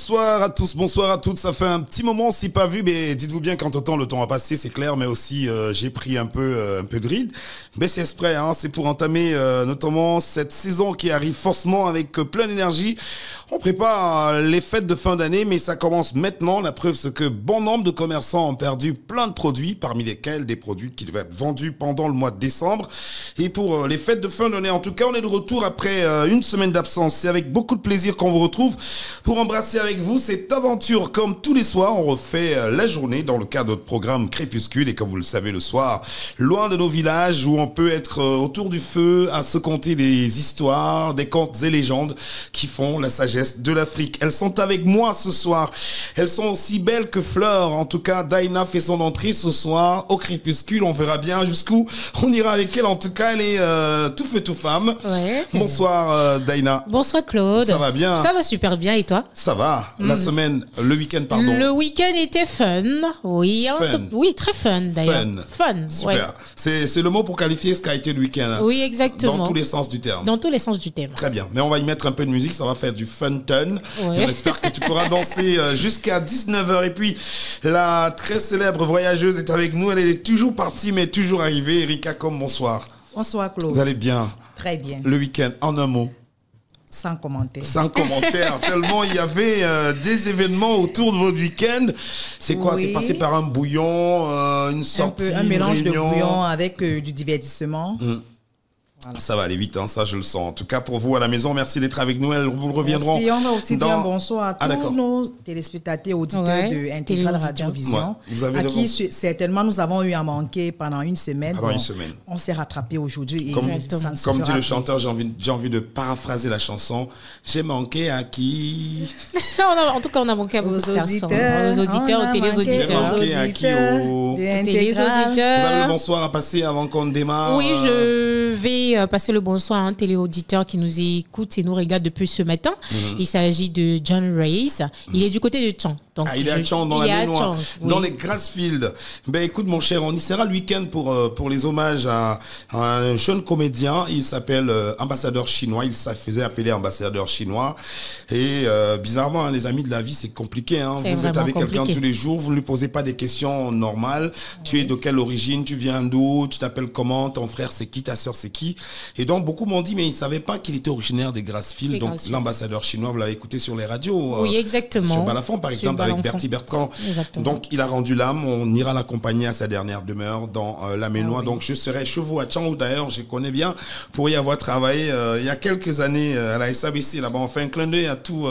Bonsoir à tous, bonsoir à toutes. Ça fait un petit moment, si pas vu, mais dites-vous bien qu'entre-temps le temps a passé, c'est clair, mais aussi j'ai pris un peu de ride. Mais c'est exprès, hein, c'est pour entamer notamment cette saison qui arrive forcément avec plein d'énergie. On prépare les fêtes de fin d'année, mais ça commence maintenant. La preuve, c'est que bon nombre de commerçants ont perdu plein de produits, parmi lesquels des produits qui devaient être vendus pendant le mois de décembre. Et pour les fêtes de fin d'année, en tout cas, on est de retour après une semaine d'absence. C'est avec beaucoup de plaisir qu'on vous retrouve pour embrasser avec vous cette aventure. Comme tous les soirs, on refait la journée dans le cadre de notre programme Crépuscule. Et comme vous le savez, le soir, loin de nos villages où on peut être autour du feu à se conter des histoires, des contes et légendes qui font la sagesse de l'Afrique. Elles sont avec moi ce soir. Elles sont aussi belles que fleurs. En tout cas, Daina fait son entrée ce soir au Crépuscule. On verra bien jusqu'où on ira avec elle. En tout cas, elle est tout feu, tout femme. Ouais. Bonsoir Daina. Bonsoir Claude. Ça va bien? Ça va super bien et toi? Ça va. La semaine, le week-end, pardon. Le week-end était fun. Oui, oui, très fun d'ailleurs. Fun. Super. Ouais. C'est le mot pour qualifier ce qu'a été le week-end. Oui, exactement. Dans tous les sens du terme. Dans tous les sens du terme. Très bien. Mais on va y mettre un peu de musique. Ça va faire du fun ton. Ouais. On espère que tu pourras danser jusqu'à 19h. Et puis, la très célèbre voyageuse est avec nous. Elle est toujours partie, mais toujours arrivée. Erika Com, bonsoir. Bonsoir Claude. Vous allez bien? Très bien. Le week-end, en un mot? Sans commentaire. Sans commentaire. Tellement il y avait des événements autour de votre week-end. C'est quoi? Oui. C'est passé par un bouillon, une sortie, un mélange une réunion. de bouillon avec du divertissement. Voilà. Ça va aller vite, hein, ça je le sens. En tout cas, pour vous à la maison, merci d'être avec nous. Vous le reviendrons. Merci. On va aussi dire un bonsoir à tous nos téléspectateurs, auditeurs de Intégral Radio Vision, à qui certainement nous avons eu à manquer pendant une semaine. Pendant une semaine. On s'est rattrapé aujourd'hui. Comme dit le chanteur, j'ai envie de paraphraser la chanson. J'ai manqué à qui? En tout cas, on a manqué à beaucoup de personnes. Aux auditeurs, aux télésauditeurs. J'ai manqué à qui? Aux téléauditeurs. Vous avez le bonsoir à passer avant qu'on démarre? Oui, je vais passer le bonsoir à un téléauditeur qui nous écoute et nous regarde depuis ce matin. Il s'agit de John Reyes. Il est du côté de Tchang. Donc il est à Tchang, dans la Ménois, dans les Grassfields. Ben écoute mon cher, on y sera le week-end pour les hommages à un jeune comédien. Il s'appelle ambassadeur chinois. Il se faisait appeler ambassadeur chinois. Et bizarrement, hein, les amis de la vie, c'est compliqué. Hein. Vous êtes avec quelqu'un tous les jours, vous ne lui posez pas des questions normales. Tu es de quelle origine? Tu viens d'où? Tu t'appelles comment? Ton frère c'est qui? Ta soeur c'est qui? Et donc beaucoup m'ont dit mais ils ne savaient pas qu'il était originaire des Grassfields. Donc l'ambassadeur chinois, vous l'avez écouté sur les radios. Oui, exactement. Sur Balafon par exemple, avec Bertie Bertrand. Exactement. Donc il a rendu l'âme. On ira l'accompagner à sa dernière demeure dans la Ménois. Donc je serai chez vous à Tchang, d'ailleurs je connais bien pour y avoir travaillé il y a quelques années à la SABC. Là-bas on fait un clin d'œil à tous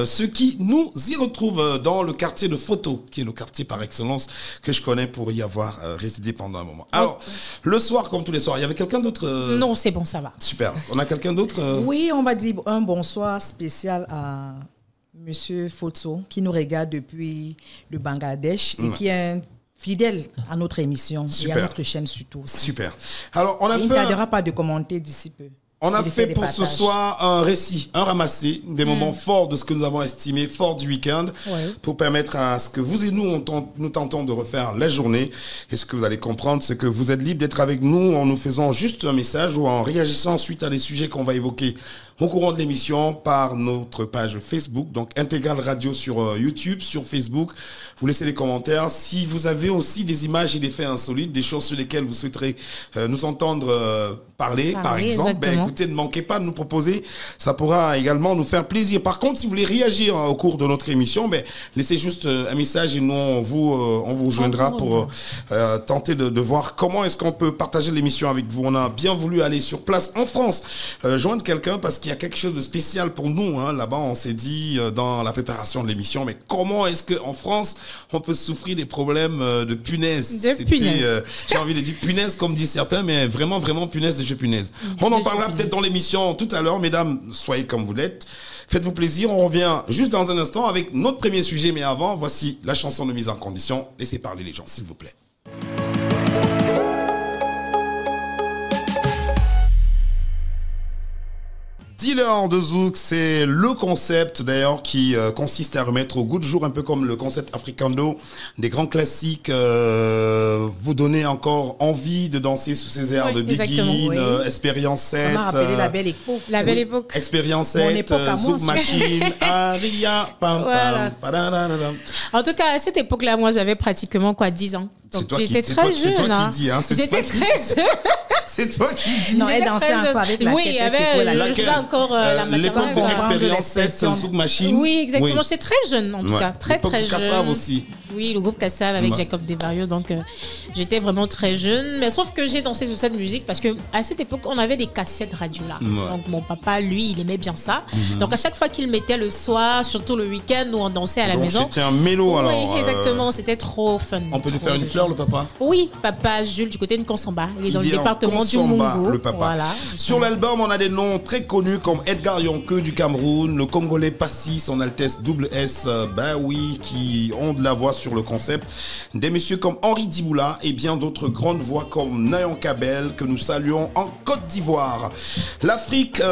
ceux qui nous y retrouvent dans le quartier de Photo, qui est le quartier par excellence que je connais pour y avoir résidé pendant un moment. Alors le soir, comme tous les soirs, il y avait quelqu'un d'autre? Non, c'est bon, ça va. Super. On a quelqu'un d'autre? Oui, on va dire un bonsoir spécial à Monsieur Fotso, qui nous regarde depuis le Bangladesh et qui est un fidèle à notre émission. Super. Et à notre chaîne surtout aussi. Super. Alors, il ne tardera pas de commenter d'ici peu. On a fait pour ce soir un récit, un ramassé des moments forts de ce que nous avons estimé fort du week-end pour permettre à ce que vous et nous, nous tentons de refaire la journée. Et ce que vous allez comprendre, c'est que vous êtes libre d'être avec nous en nous faisant juste un message ou en réagissant suite à des sujets qu'on va évoquer au courant de l'émission par notre page Facebook, donc Intégral Radio sur YouTube, sur Facebook. Vous laissez des commentaires. Si vous avez aussi des images et des faits insolites, des choses sur lesquelles vous souhaiterez nous entendre parler, par exemple, ben, écoutez, ne manquez pas de nous proposer. Ça pourra également nous faire plaisir. Par contre, si vous voulez réagir au cours de notre émission, ben, laissez juste un message et nous, on vous joindra pour tenter de voir comment est-ce qu'on peut partager l'émission avec vous. On a bien voulu aller sur place en France, joindre quelqu'un parce qu'il y a quelque chose de spécial pour nous. Hein. Là-bas, on s'est dit dans la préparation de l'émission, mais comment est-ce qu'en France, on peut souffrir des problèmes de punaise? J'ai envie de dire punaise comme disent certains, mais vraiment punaise de chez punaise. On en parlera peut-être dans l'émission tout à l'heure. Mesdames, soyez comme vous l'êtes. Faites-vous plaisir. On revient juste dans un instant avec notre premier sujet. Mais avant, voici la chanson de mise en condition. Laissez parler les gens, s'il vous plaît. dealer de zouk, c'est le concept d'ailleurs qui consiste à remettre au goût du jour, un peu comme le concept Africando, des grands classiques, vous donner encore envie de danser sous ces airs de Biggie, Expérience 7. Ça m'a rappelé la belle époque. La belle époque. Expérience 7, Zouk Machine, Aria, pam voilà. Pam. En tout cas, à cette époque-là, moi, j'avais pratiquement 10 ans. Donc j'étais très jeune. C'est toi qui dis, hein. J'étais très jeune. C'est toi qui dis. Non, elle dansait encore avec la oui, je faisais encore la maternelle. L'époque de l'Expérience 7, Zouk Machine. Oui, exactement. J'étais très jeune, en tout cas. Très, très jeune. Kassav aussi. Oui, le groupe Kassav avec Jacob Desvarieux. Donc, j'étais vraiment très jeune. Mais sauf que j'ai dansé sur cette musique parce que à cette époque, on avait des cassettes radio là. Donc, mon papa, lui, il aimait bien ça. Donc, à chaque fois qu'il mettait le soir, surtout le week-end où on dansait à la maison. C'était un mélo alors. Oui, exactement. C'était trop fun. On peut lui faire une fleur, le papa? Oui, papa Jules du côté de Nkonsamba. Il est dans le département du Mungu. Le papa. Voilà. Sur l'album, on a des noms très connus comme Edgar Yonke du Cameroun, le Congolais Passy, son Altesse Double S, qui ont de la voix sur le concept. Des messieurs comme Henri Diboula et bien d'autres grandes voix comme Nayon Kabel que nous saluons en Côte d'Ivoire. L'Afrique,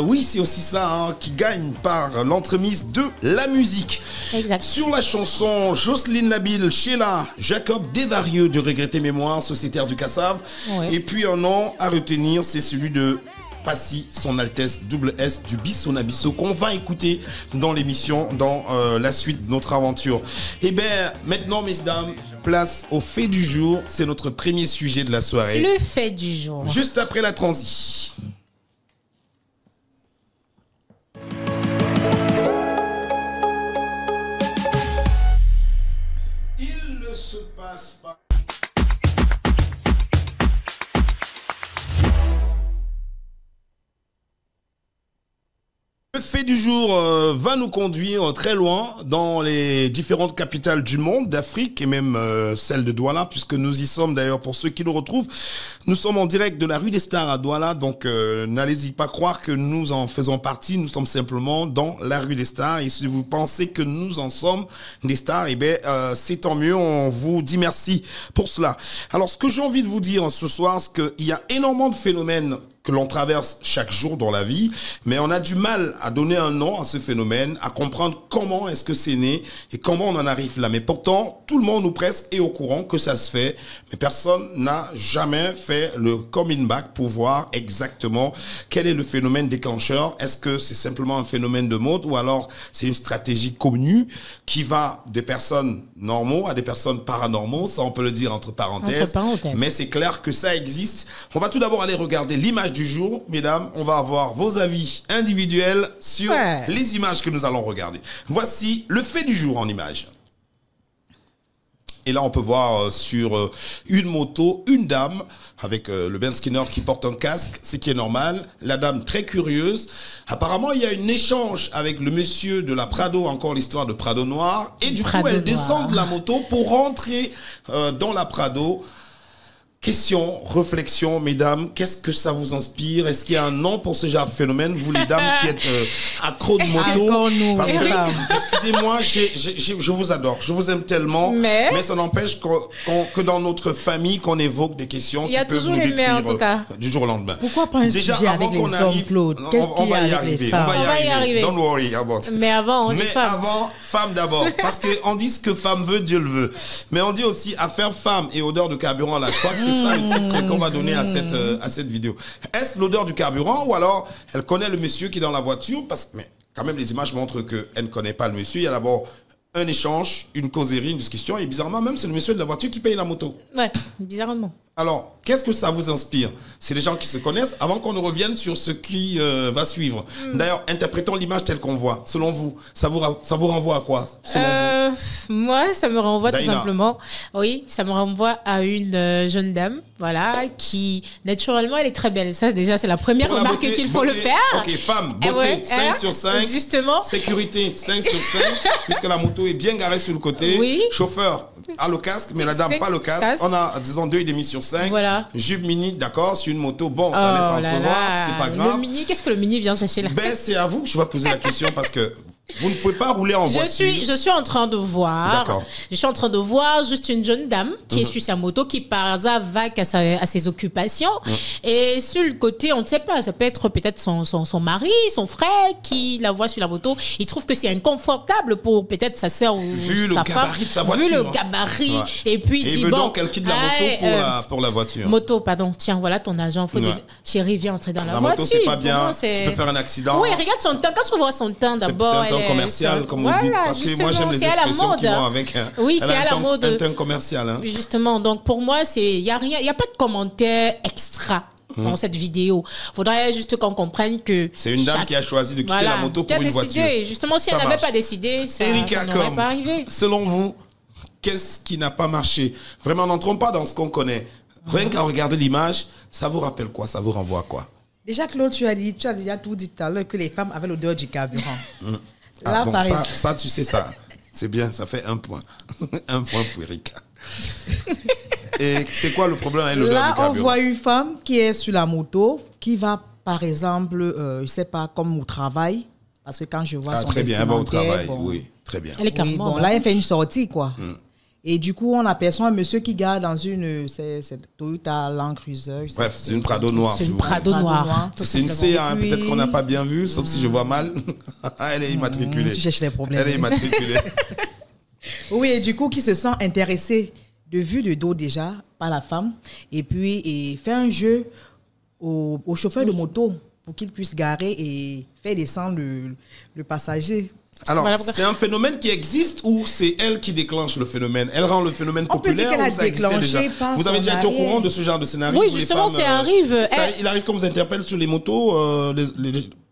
oui, c'est aussi ça, hein, qui gagne par l'entremise de la musique. Exact. Sur la chanson, Jocelyne Labille, Sheila, Jacob Desvarieux de Regretter Mémoire, sociétaire du Kassav. Ouais. Et puis un nom à retenir, c'est celui de Passy, son Altesse Double S du Bissona Bisso, qu'on va écouter dans l'émission, dans la suite de notre aventure. Et bien, maintenant, mesdames, place au fait du jour. C'est notre premier sujet de la soirée. Le fait du jour. Juste après la transi. Il ne se passe pas. Le fait du jour va nous conduire très loin dans les différentes capitales du monde, d'Afrique et même celle de Douala, puisque nous y sommes d'ailleurs pour ceux qui nous retrouvent. Nous sommes en direct de la rue des Stars à Douala, donc n'allez-y pas croire que nous en faisons partie, nous sommes simplement dans la rue des Stars. Et si vous pensez que nous en sommes des stars, eh bien c'est tant mieux, on vous dit merci pour cela. Alors ce que j'ai envie de vous dire ce soir, c'est qu'il y a énormément de phénomènes que l'on traverse chaque jour dans la vie, mais on a du mal à donner un nom à ce phénomène, à comprendre comment est-ce que c'est né et comment on en arrive là. Mais pourtant, tout le monde ou presque est au courant que ça se fait, mais personne n'a jamais fait le coming back pour voir exactement quel est le phénomène déclencheur. Est-ce que c'est simplement un phénomène de mode ou alors c'est une stratégie connue qui va des personnes normaux à des personnes paranormaux, ça on peut le dire entre parenthèses. Mais c'est clair que ça existe. On va tout d'abord aller regarder l'image du jour, mesdames, on va avoir vos avis individuels sur les images que nous allons regarder. Voici le fait du jour en images. Et là, on peut voir sur une moto, une dame avec le Ben Skinner qui porte un casque, ce qui est normal. La dame très curieuse. Apparemment, il y a un échange avec le monsieur de la Prado, encore l'histoire de Prado Noir. Et du coup, elle descend de la moto pour rentrer dans la Prado. Question, réflexion, mesdames, qu'est-ce que ça vous inspire? Est-ce qu'il y a un nom pour ce genre de phénomène? Vous, les dames qui êtes accros de moto. Parce que, excusez-moi, je vous adore. Je vous aime tellement. Mais ça n'empêche que dans notre famille, qu'on évoque des questions qui peuvent nous détruire du jour au lendemain. Pourquoi pas un sujet avec les hommes, Claude? On va y arriver. On va y arriver. Don't worry about it. Mais avant, femme d'abord. Parce qu'on dit ce que femme veut, Dieu le veut. Mais on dit aussi affaire femme et odeur de carburant. Là, je crois que c'est ça le titre qu'on va donner à cette vidéo. Est-ce l'odeur du carburant ou alors elle connaît le monsieur qui est dans la voiture? Parce que, mais quand même, les images montrent qu'elle ne connaît pas le monsieur. Il y a d'abord un échange, une causerie, une discussion. Et bizarrement, même, c'est le monsieur de la voiture qui paye la moto. Ouais, bizarrement. Alors, qu'est-ce que ça vous inspire? C'est les gens qui se connaissent avant qu'on ne revienne sur ce qui va suivre. D'ailleurs, interprétons l'image telle qu'on voit. Selon vous, ça vous renvoie à quoi? Moi, ça me renvoie tout simplement. Oui, ça me renvoie à une jeune dame, voilà, qui, naturellement, elle est très belle. Ça, déjà, c'est la première remarque qu'il faut le faire. Ok, femme, beauté, 5 sur 5. Justement. Sécurité, 5 sur 5, puisque la moto est bien garée sur le côté. Oui. Chauffeur a le casque, mais la dame pas le casque. On a, disons, 2,5 sur 5. Voilà. Jupe mini, d'accord, sur une moto, bon, ça laisse entrevoir, c'est pas grave. Le mini, qu'est-ce que le mini vient chercher là? Ben, c'est à vous que je vais poser la question parce que Vous ne pouvez pas rouler en voiture. Je suis en train de voir. Je suis en train de voir juste une jeune dame qui est sur sa moto, qui par hasard vague à ses occupations. Et sur le côté, on ne sait pas, ça peut être peut-être son mari, son frère qui la voit sur la moto. Il trouve que c'est inconfortable pour peut-être sa sœur ou sa femme. Vu le gabarit de sa voiture. Vu le gabarit. Ouais. Et puis il dit bon. Donc elle quitte la moto pour la voiture. Moto, pardon. Tiens, voilà ton agent. Chérie, viens entrer dans la voiture. La moto, c'est pas bien. Tu peux faire un accident. Oui, regarde son teint. Quand tu vois son teint d'abord. Commercial, comme vous dites, parce que moi j'aime les expressions qui vont avec. Oui, c'est à la mode. Un teint commercial. Hein. Justement, donc pour moi, il y a pas de commentaire extra dans cette vidéo. Faudrait juste qu'on comprenne que c'est une dame qui a choisi de quitter la moto pour une voiture. Justement, si elle n'avait pas décidé, ça n'aurait pas arrivé. Selon vous, qu'est-ce qui n'a pas marché? Vraiment, n'entrons pas dans ce qu'on connaît. Rien qu'à regarder l'image, ça vous rappelle quoi? Ça vous renvoie à quoi? Déjà, Claude, tu as déjà tout dit tout à l'heure que les femmes avaient l'odeur du carburant. Là, donc ça, tu sais ça. C'est bien, ça fait 1 point. 1 point pour Erika. Et c'est quoi le problème avec l'odeur du carburant? Là, on voit une femme qui est sur la moto, qui va, par exemple, je ne sais pas, comme au travail. Parce que quand je vois son très bien, elle va au travail, oui, très bien. Elle est carrément. Là, elle fait une sortie, quoi. Et du coup, on aperçoit un monsieur qui garde dans une Toyota Land Cruiser. Bref, c'est une Prado noire. C'est une Prado noire. C'est une CA, peut-être qu'on n'a pas bien vu, sauf si je vois mal. Elle est immatriculée. Tu cherches les problèmes. Elle est immatriculée. Oui, et du coup, qui se sent intéressé de vue de dos déjà par la femme. Et puis, il fait un jeu au chauffeur de moto pour qu'il puisse garer et faire descendre le passager. Alors, voilà c'est un phénomène qui existe ou c'est elle qui déclenche le phénomène? Elle rend le phénomène populaire ou ça existait déjà? Vous avez déjà été au courant de ce genre de scénario? Oui, justement, ça arrive. Il arrive qu'on vous interpelle sur les motos,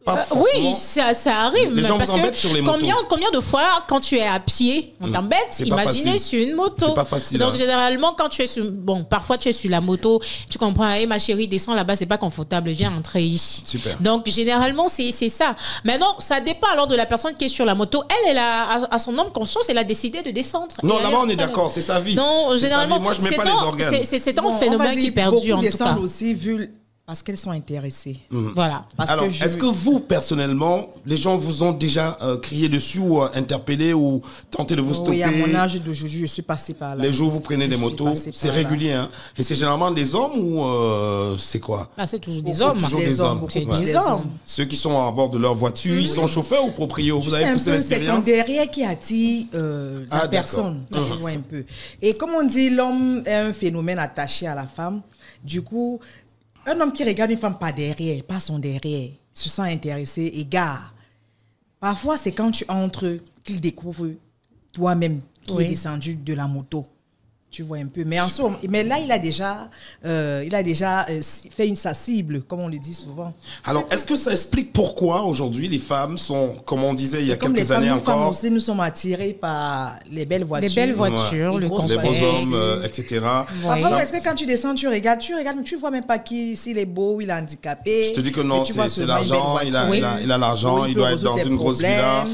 oui, ça arrive. Les gens parce vous embêtent sur les motos. Combien de fois, quand tu es à pied, on t'embête? Imaginez sur une moto. C'est pas facile. Donc, généralement, quand tu es sur... Bon, parfois, tu es sur la moto, tu comprends, hey, ma chérie, descends là-bas, c'est pas confortable, viens entrer ici. Super. Donc, généralement, c'est ça. Maintenant, ça dépend alors de la personne qui est sur la moto. Elle à son âme conscience, elle a décidé de descendre. Non, là-bas, on est d'accord, c'est sa vie. Non, généralement, moi, je mets pas les organes. C'est un phénomène qui perdure, en tout cas. Aussi, vu... Parce qu'elles sont intéressées. Voilà. Alors, est-ce que vous, personnellement, les gens vous ont déjà crié dessus ou interpellé ou tenté de vous stopper? Oui, à mon âge d'aujourd'hui, je suis passée par là. Les jours où vous prenez des motos, c'est régulier, hein? Et c'est généralement des hommes ou c'est quoi? C'est toujours des hommes. Toujours des hommes. C'est des hommes. Ceux qui sont à bord de leur voiture, ils sont chauffeurs ou proprios? Vous avez poussé l'expérience? C'est ton derrière qui attire la personne. Tu vois un peu. Et comme on dit, l'homme est un phénomène attaché à la femme. Du coup... Un homme qui regarde une femme par derrière, pas son derrière, se sent intéressé, égare. Parfois, c'est quand tu entres qu'il découvre toi-même qui est descendu de la moto. Tu vois un peu. Mais en somme, là, il a déjà fait sa cible, comme on le dit souvent. Alors, est-ce que ça explique pourquoi aujourd'hui les femmes sont, comme on disait il y a quelques années encore... Aussi, nous sommes attirés par les belles voitures. Les belles voitures, le confort. Les beaux hommes, etc. Parfois, est-ce que quand tu descends, tu regardes, mais tu ne vois même pas s'il est beau, il est handicapé. Je te dis que non, c'est l'argent, il a l'argent, il doit être dans une grosse villa.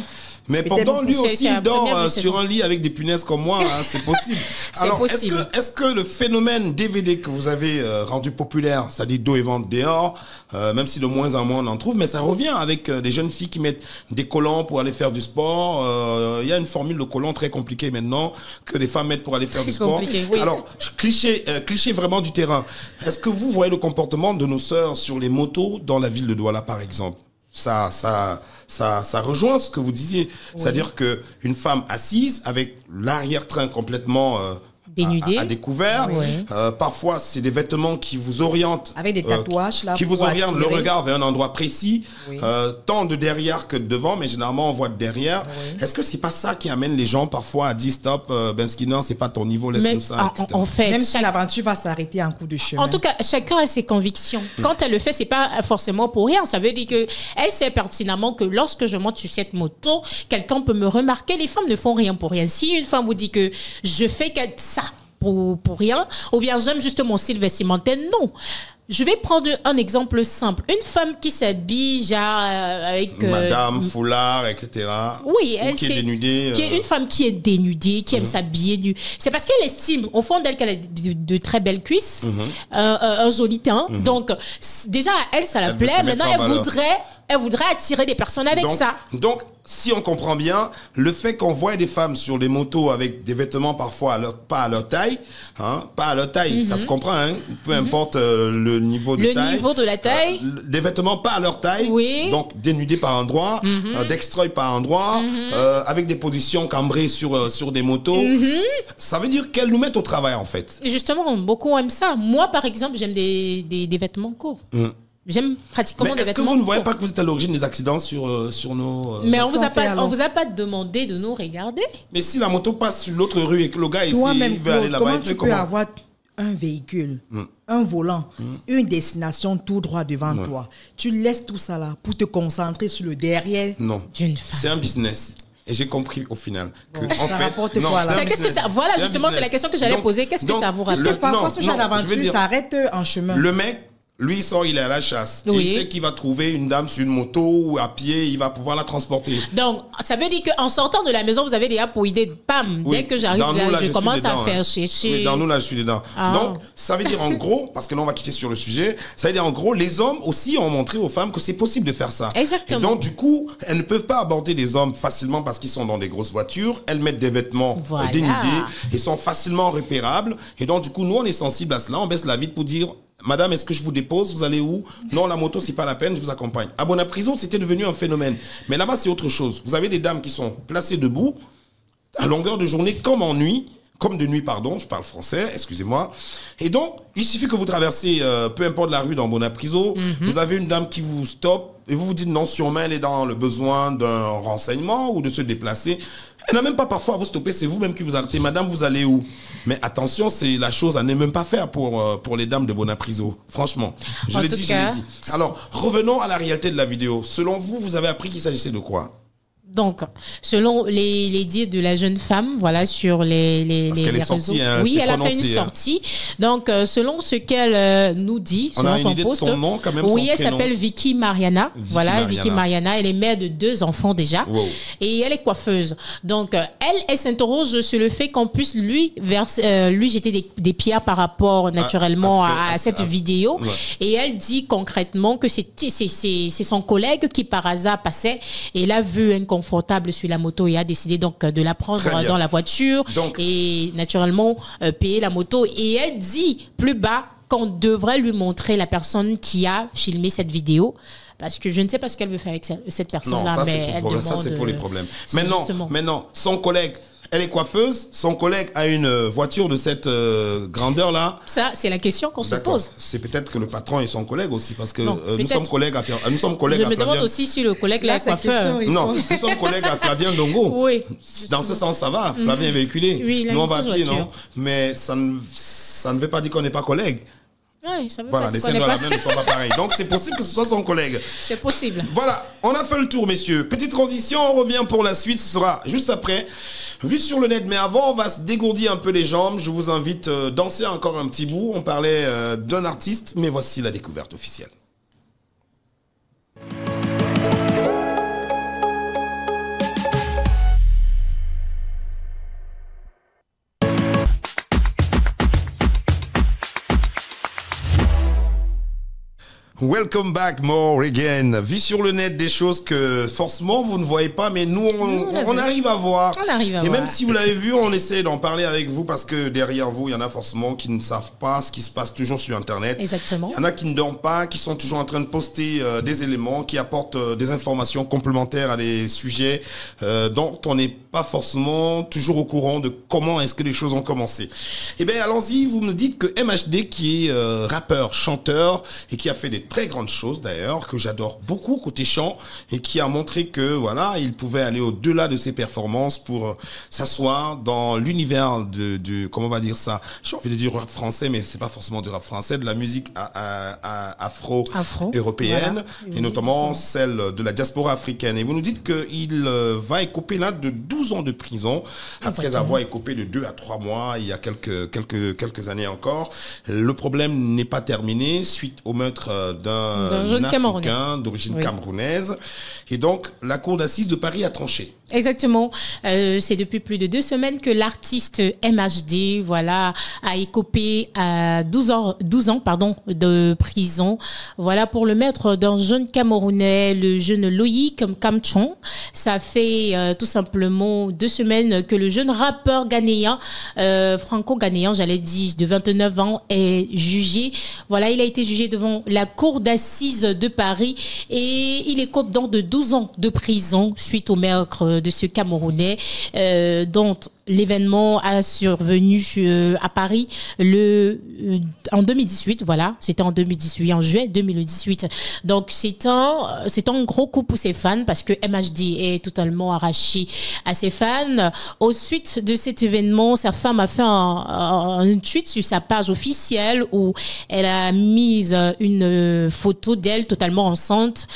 Mais pourtant, lui aussi, il dort sur un lit avec des punaises comme moi. Hein, c'est possible. Alors, est-ce que le phénomène DVD que vous avez rendu populaire, c'est-à-dire dos et ventre dehors, même si de moins en moins on en trouve, mais ça revient avec des jeunes filles qui mettent des collants pour aller faire du sport. Il y a une formule de collant très compliquée maintenant que les femmes mettent pour aller faire du sport. Oui. Alors, cliché vraiment du terrain. Est-ce que vous voyez le comportement de nos sœurs sur les motos dans la ville de Douala, par exemple? Ça rejoint ce que vous disiez. Oui. C'est-à-dire qu'une femme assise avec l'arrière-train complètement dénudé, à découvert. Oui. Parfois, c'est des vêtements qui vous orientent. Avec des tatouages, là. Qui vous orientent le regard vers un endroit précis. Oui. Tant de derrière que de devant, mais généralement, on voit de derrière. Oui. Est-ce que c'est pas ça qui amène les gens parfois à dire stop, Skinner, c'est pas ton niveau, laisse-nous ça, etc. En fait, même si l'aventure va s'arrêter en coup de chemin. En tout cas, chacun a ses convictions. Quand elle le fait, c'est pas forcément pour rien. Ça veut dire que elle sait pertinemment que lorsque je monte sur cette moto, quelqu'un peut me remarquer. Les femmes ne font rien pour rien. Si une femme vous dit que je fais ça pour rien, ou bien j'aime juste mon style vestimentaire, non. Je vais prendre un exemple simple. Une femme qui s'habille avec... Madame, foulard, etc. Oui, elle qui est dénudée. Qui est une femme qui est dénudée, qui aime s'habiller. C'est parce qu'elle estime, au fond d'elle, qu'elle a de très belles cuisses, un joli teint. Donc, déjà, elle, ça la plaît. Maintenant, elle voudrait attirer des personnes avec ça. Donc, si on comprend bien, le fait qu'on voit des femmes sur des motos avec des vêtements parfois pas à leur taille, pas à leur taille, ça se comprend, peu importe le niveau de taille. Le niveau de la taille. Des vêtements pas à leur taille, donc dénudés par endroits, d'extroy par endroits, avec des positions cambrées sur des motos. Ça veut dire qu'elles nous mettent au travail, en fait. Justement, beaucoup aiment ça. Moi, par exemple, j'aime des vêtements courts. J'aime pratiquement des vêtements. Est-ce que vous ne voyez pas que vous êtes à l'origine des accidents sur nos... Mais on vous a pas demandé de nous regarder. Mais si la moto passe sur l'autre rue et que le gars ici veut aller là-bas, il fait comment? Tu peux avoir un véhicule, un volant, une destination tout droit devant toi. Tu laisses tout ça là pour te concentrer sur le derrière d'une femme. C'est un business. Et j'ai compris au final que ça rapporte quoi là? Voilà, justement, c'est la question que j'allais poser. Qu'est-ce que ça vous rapporte? Parfois, ce genre d'aventure s'arrête en chemin. Le mec, lui, il sort, il est à la chasse. Il sait qu'il va trouver une dame sur une moto ou à pied, il va pouvoir la transporter. Donc, ça veut dire qu'en sortant de la maison, vous avez déjà pour idée, pam, dès que j'arrive là, je commence à faire chercher. Oui, dans nous, là, je suis dedans. Donc, ça veut dire en gros, parce que là, on va quitter sur le sujet, ça veut dire en gros, les hommes aussi ont montré aux femmes que c'est possible de faire ça. Exactement. Et donc, du coup, elles ne peuvent pas aborder des hommes facilement parce qu'ils sont dans des grosses voitures. Elles mettent des vêtements dénudés et sont facilement repérables. Et donc, du coup, nous, on est sensible à cela. On baisse la vitre pour dire... Madame, est-ce que je vous dépose? Vous allez où? Non, la moto, c'est pas la peine, je vous accompagne. À Bonaprison, c'était devenu un phénomène. Mais là-bas, c'est autre chose. Vous avez des dames qui sont placées debout, à longueur de journée, comme de nuit, pardon, je parle français, excusez-moi. Et donc, il suffit que vous traversez, peu importe la rue dans Bonaprison, vous avez une dame qui vous stoppe, et vous vous dites non, sûrement elle est dans le besoin d'un renseignement ou de se déplacer. Elle n'a même pas parfois à vous stopper, c'est vous-même qui vous arrêtez. Madame, vous allez où? Mais attention, c'est la chose à ne même pas faire pour les dames de Bonaprison. Franchement, je l'ai dit. Alors, revenons à la réalité de la vidéo. Selon vous, vous avez appris qu'il s'agissait de quoi? Donc, selon les dires de la jeune femme, voilà, sur les réseaux. Sortie, oui, elle a fait une sortie. Donc, selon ce qu'elle nous dit, on selon a son une idée post. De son nom, quand même, oui, elle s'appelle Vicky Mariana. Vicky Mariana. Elle est mère de 2 enfants déjà. Wow. Et elle est coiffeuse. Donc, elle s'interroge sur le fait qu'on puisse lui jeter des pierres par rapport, naturellement, à cette vidéo. Ouais. Et elle dit concrètement que c'est son collègue qui, par hasard, passait et l'a vu confortable sur la moto et a décidé donc de la prendre dans la voiture et naturellement payer la moto. Et elle dit plus bas qu'on devrait lui montrer la personne qui a filmé cette vidéo. Parce que je ne sais pas ce qu'elle veut faire avec cette personne-là. Non, ça, c'est pour les problèmes. Maintenant, son collègue, elle est coiffeuse, son collègue a une voiture de cette grandeur-là. Ça, c'est la question qu'on se pose. C'est peut-être que le patron est son collègue aussi, parce que nous sommes collègues à Flavien. Je me demande aussi si le collègue là est coiffeur. Non, nous sommes collègues à Flavien Dongo. Oui. Dans ce sens, ça va. Flavien est véhiculé. Oui, nous, on va à pied, non? Mais ça ne veut pas dire qu'on n'est pas collègues. Oui, ça veut voilà, les scènes de la main ne sont pas pareilles. Donc, c'est possible que ce soit son collègue. C'est possible. Voilà, on a fait le tour, messieurs. Petite transition, on revient pour la suite. Ce sera juste après. Vu sur le net, mais avant, on va se dégourdir un peu les jambes. Je vous invite à danser encore un petit bout. On parlait d'un artiste, mais voici la découverte officielle. Welcome back, more again. Vie sur le net, des choses que forcément vous ne voyez pas, mais nous on arrive à voir. Et même si vous l'avez vu, on essaie d'en parler avec vous parce que derrière vous, il y en a forcément qui ne savent pas ce qui se passe toujours sur Internet. Exactement. Il y en a qui ne dorment pas, qui sont toujours en train de poster des éléments, qui apportent des informations complémentaires à des sujets dont on n'est pas forcément toujours au courant de comment est-ce que les choses ont commencé. Eh bien, allons-y. Vous me dites que MHD, qui est rappeur, chanteur et qui a fait des très grandes choses d'ailleurs, que j'adore beaucoup côté chant, et qui a montré que voilà, il pouvait aller au-delà de ses performances pour s'asseoir dans l'univers de comment on va dire ça, j'ai envie de dire rap français, mais c'est pas forcément du rap français, de la musique afro-européenne, voilà. Et notamment celle de la diaspora africaine. Et vous nous dites qu'il va écoper là de 12 ans de prison, après avoir écopé de 2 à 3 mois il y a quelques années encore. Le problème n'est pas terminé suite au meurtre d'un jeune Africain d'origine camerounaise. Et donc, la cour d'assises de Paris a tranché. Exactement. C'est depuis plus de 2 semaines que l'artiste MHD, voilà, a écopé à 12 ans, de prison. Voilà, pour le mettre d'un jeune Camerounais, le jeune Loïc Kamchon. Ça fait tout simplement 2 semaines que le jeune rappeur ghanéen, franco-ghanéen, j'allais dire, de 29 ans, est jugé. Voilà, il a été jugé devant la cour d'assises de Paris et il écope donc de 12 ans de prison suite au meurtre de ce Camerounais, dont l'événement a survenu à Paris en 2018, voilà, c'était en 2018, en juin 2018. Donc c'est un gros coup pour ses fans parce que MHD est totalement arraché à ses fans. Au suite de cet événement, sa femme a fait un tweet sur sa page officielle où elle a mis une photo d'elle totalement enceinte,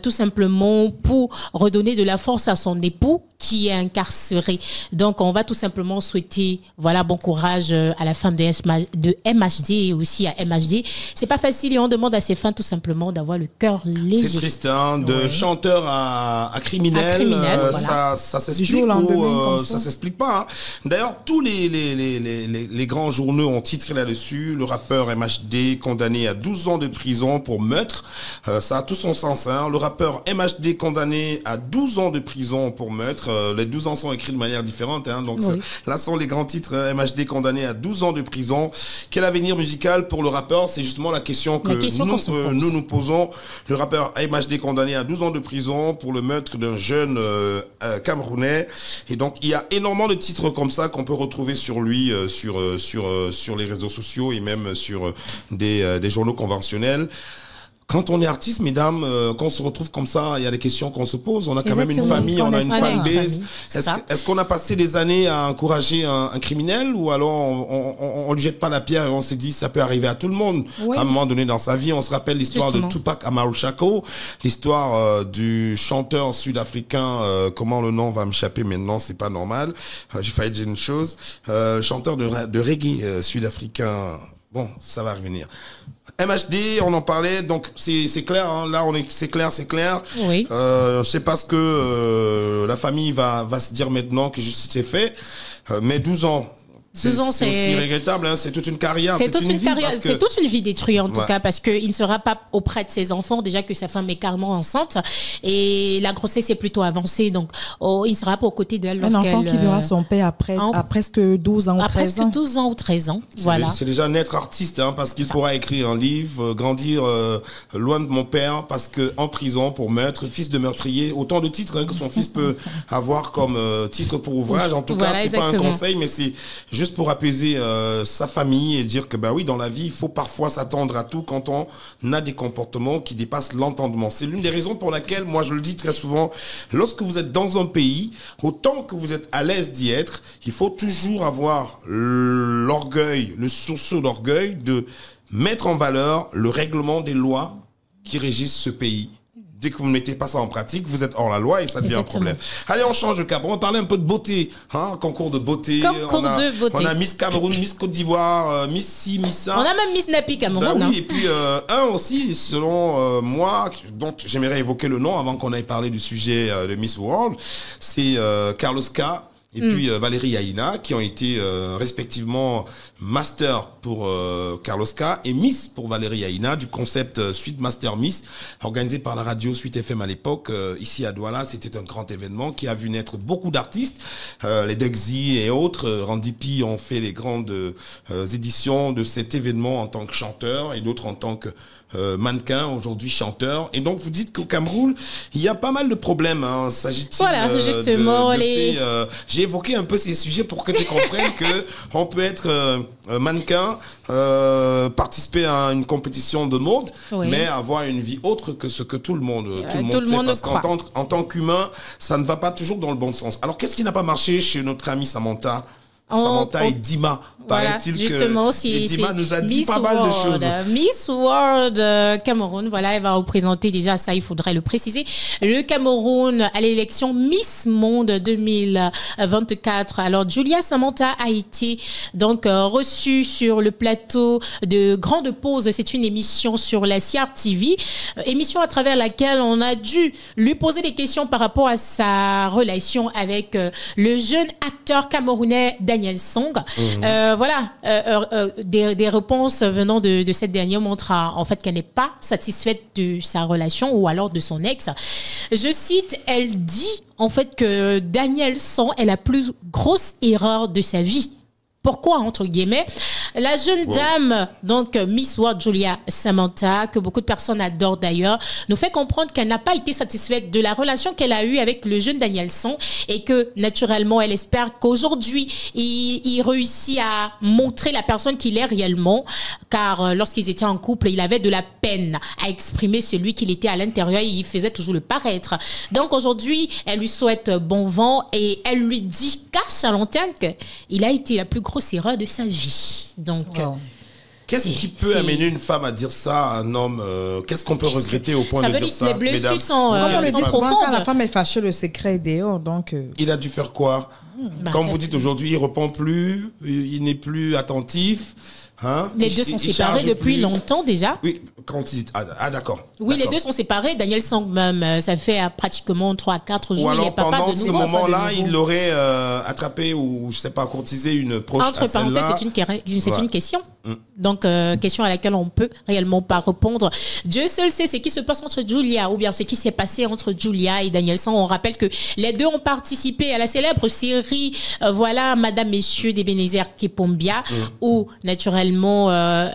tout simplement pour redonner de la force à son époux qui est incarcéré. Donc, on va tout simplement souhaiter, voilà, bon courage à la femme de MHD et aussi à MHD. C'est pas facile et on demande à ses fans tout simplement d'avoir le cœur léger. C'est triste, hein, de chanteur à criminel. Voilà. Ça s'explique ou ça s'explique pas. Hein. D'ailleurs, tous les grands journaux ont titré là-dessus. Le rappeur MHD condamné à 12 ans de prison pour meurtre. Ça a tout son sens. Hein. Le rappeur MHD condamné à 12 ans de prison pour meurtre. Les 12 ans sont écrits de manière différente, hein, donc oui. Là sont les grands titres. Hein, MHD condamné à 12 ans de prison. Quel avenir musical pour le rappeur? C'est justement la question que nous posons. Le rappeur MHD condamné à 12 ans de prison pour le meurtre d'un jeune Camerounais. Et donc il y a énormément de titres comme ça qu'on peut retrouver sur lui, sur les réseaux sociaux et même sur des journaux conventionnels. Quand on est artiste, mesdames, quand on se retrouve comme ça, il y a des questions qu'on se pose. On a quand même une famille, on a une fanbase. Est-ce qu'on a passé des années à encourager un criminel ou alors on lui jette pas la pierre et on s'est dit ça peut arriver à tout le monde à un moment donné dans sa vie. On se rappelle l'histoire de Tupac Amaru Shakur, l'histoire du chanteur sud-africain, comment le nom va m'échapper maintenant, c'est pas normal. J'ai failli dire une chose. Chanteur de reggae sud-africain. Bon, ça va revenir. MHD, on en parlait, donc c'est clair, hein, là c'est clair. Oui. Je sais pas ce que la famille va se dire maintenant que justice est fait, mais 12 ans. C'est aussi regrettable, hein, c'est toute une carrière. C'est toute une vie détruite en tout cas, parce qu'il ne sera pas auprès de ses enfants, déjà que sa femme est carrément enceinte, et la grossesse est plutôt avancée, donc il ne sera pas aux côtés d'elle. Un enfant qui verra son père à presque 12 ans ou 13 ans. À presque 12 ans ou 13 ans, voilà. C'est déjà naître artiste, hein, parce qu'il pourra écrire un livre, grandir loin de mon père, parce que en prison pour meurtre, fils de meurtrier, autant de titres hein, que son fils peut avoir comme titre pour ouvrage. En tout cas, c'est pas un conseil, mais c'est juste pour apaiser sa famille et dire que bah oui, dans la vie, il faut parfois s'attendre à tout quand on a des comportements qui dépassent l'entendement. C'est l'une des raisons pour laquelle, moi je le dis très souvent, lorsque vous êtes dans un pays, autant que vous êtes à l'aise d'y être, il faut toujours avoir l'orgueil, le sursaut d'orgueil de mettre en valeur le règlement des lois qui régissent ce pays. Dès que vous ne mettez pas ça en pratique, vous êtes hors la loi et ça devient un problème. Allez, on change de cap. On va parler un peu de beauté. Hein, concours de beauté. On a Miss Cameroun, Miss Côte d'Ivoire, Miss ci, Miss ça. On a même Miss Napi Cameroun. Bah oui, et puis un aussi, selon moi, dont j'aimerais évoquer le nom avant qu'on aille parler du sujet de Miss World, c'est Carlos K. Et puis Valérie Yaina, qui ont été respectivement master pour Carlos K et Miss pour Valérie Yaina, du concept Suite Master Miss, organisé par la radio Suite FM à l'époque, ici à Douala. C'était un grand événement qui a vu naître beaucoup d'artistes, les Dexy et autres. Randy P ont fait les grandes éditions de cet événement en tant que chanteur et d'autres en tant que mannequin, aujourd'hui chanteur. Et donc vous dites qu'au Cameroun, il y a pas mal de problèmes. Hein. S'agit-il justement, j'ai évoqué un peu ces sujets pour que tu comprennes que on peut être mannequin, participer à une compétition de mode, mais avoir une vie autre que ce que tout le monde fait. Parce qu'en tant qu'humain, ça ne va pas toujours dans le bon sens. Alors qu'est-ce qui n'a pas marché chez notre amie Samantha? Samantha et Dima. Voilà, justement, Dima nous a dit pas mal de choses. Miss World Cameroun, voilà, elle va représenter déjà ça, il faudrait le préciser. Le Cameroun à l'élection Miss Monde 2024. Alors, Julia Samantha a été donc reçue sur le plateau de Grande Pause. C'est une émission sur la CRTV, émission à travers laquelle on a dû lui poser des questions par rapport à sa relation avec le jeune acteur camerounais Daniel Song. Voilà, des réponses venant de cette dernière montrent en fait qu'elle n'est pas satisfaite de sa relation ou alors de son ex. Je cite, elle dit en fait que Daniel Song est la plus grosse erreur de sa vie. Pourquoi, entre guillemets? La jeune dame, donc Miss World Julia Samantha, que beaucoup de personnes adorent d'ailleurs, nous fait comprendre qu'elle n'a pas été satisfaite de la relation qu'elle a eue avec le jeune Daniel Song et que, naturellement, elle espère qu'aujourd'hui, il réussit à montrer la personne qu'il est réellement, car lorsqu'ils étaient en couple, il avait de la peine à exprimer celui qu'il était à l'intérieur et il faisait toujours le paraître. Donc aujourd'hui, elle lui souhaite bon vent et elle lui dit cache à l'antenne qu'il a été la plus grosse erreur de sa vie. Donc, qu'est-ce qui peut amener une femme à dire ça à un homme? Qu'est-ce qu'on peut regretter au point de dire ça? Les blessures sont profondes. Quand la femme est fâchée, le secret est dehors. Donc, il a dû faire quoi? Comme vous dites aujourd'hui, il ne répond plus, il n'est plus attentif. Hein? Les deux sont séparés depuis longtemps déjà. Oui, quand il... d'accord. Oui, les deux sont séparés. Daniel Song même, ça fait pratiquement 3 à 4 jours. Ou alors il est papa pendant de nouveau, ce moment-là, il l'aurait attrapé ou je sais pas, courtisé une proche. Entre parenthèses, c'est une question. Donc, question à laquelle on peut réellement pas répondre. Dieu seul sait ce qui se passe entre Julia ou bien ce qui s'est passé entre Julia et Daniel Song. On rappelle que les deux ont participé à la célèbre série voilà, Madame, Messieurs d'Ebenezer Kipombia où naturellement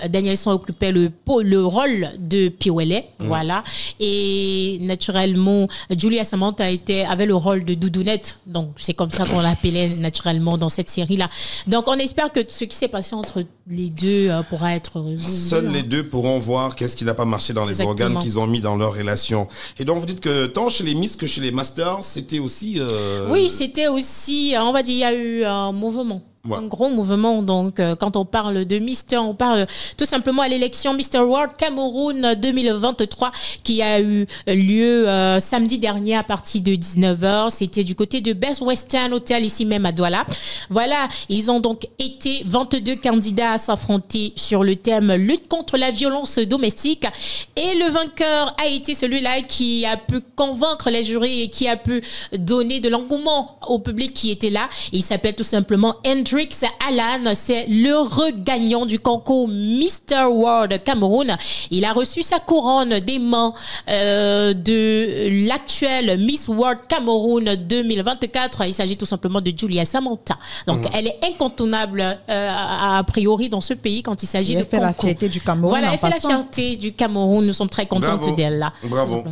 Daniel Song occupait le rôle de Piwele, voilà, et naturellement Julia Samantha avait le rôle de Doudounette, donc c'est comme ça qu'on l'appelait naturellement dans cette série-là. Donc on espère que ce qui s'est passé entre les deux pourra être résolu. Seuls les deux pourront voir qu'est-ce qui n'a pas marché dans les organes qu'ils ont mis dans leur relation. Et donc vous dites que tant chez les Miss que chez les Masters, c'était aussi... Oui, c'était aussi, on va dire, il y a eu un mouvement. Un gros mouvement. Donc, quand on parle de Mister, on parle tout simplement à l'élection Mister World Cameroun 2023 qui a eu lieu samedi dernier à partir de 19h. C'était du côté de Best Western Hotel, ici même à Douala. Voilà, ils ont donc été 22 candidats à s'affronter sur le thème lutte contre la violence domestique. Et le vainqueur a été celui-là qui a pu convaincre les jurys et qui a pu donner de l'engouement au public qui était là. Il s'appelle tout simplement Hendrix Alan, c'est le regagnant du concours Mr. World Cameroun. Il a reçu sa couronne des mains de l'actuelle Miss World Cameroun 2024. Il s'agit tout simplement de Julia Samantha. Donc, elle est incontournable a priori dans ce pays quand il s'agit de concours. Elle fait la fierté du Cameroun. Voilà, elle fait la fierté du Cameroun. Nous sommes très contentes d'elle là. Bravo.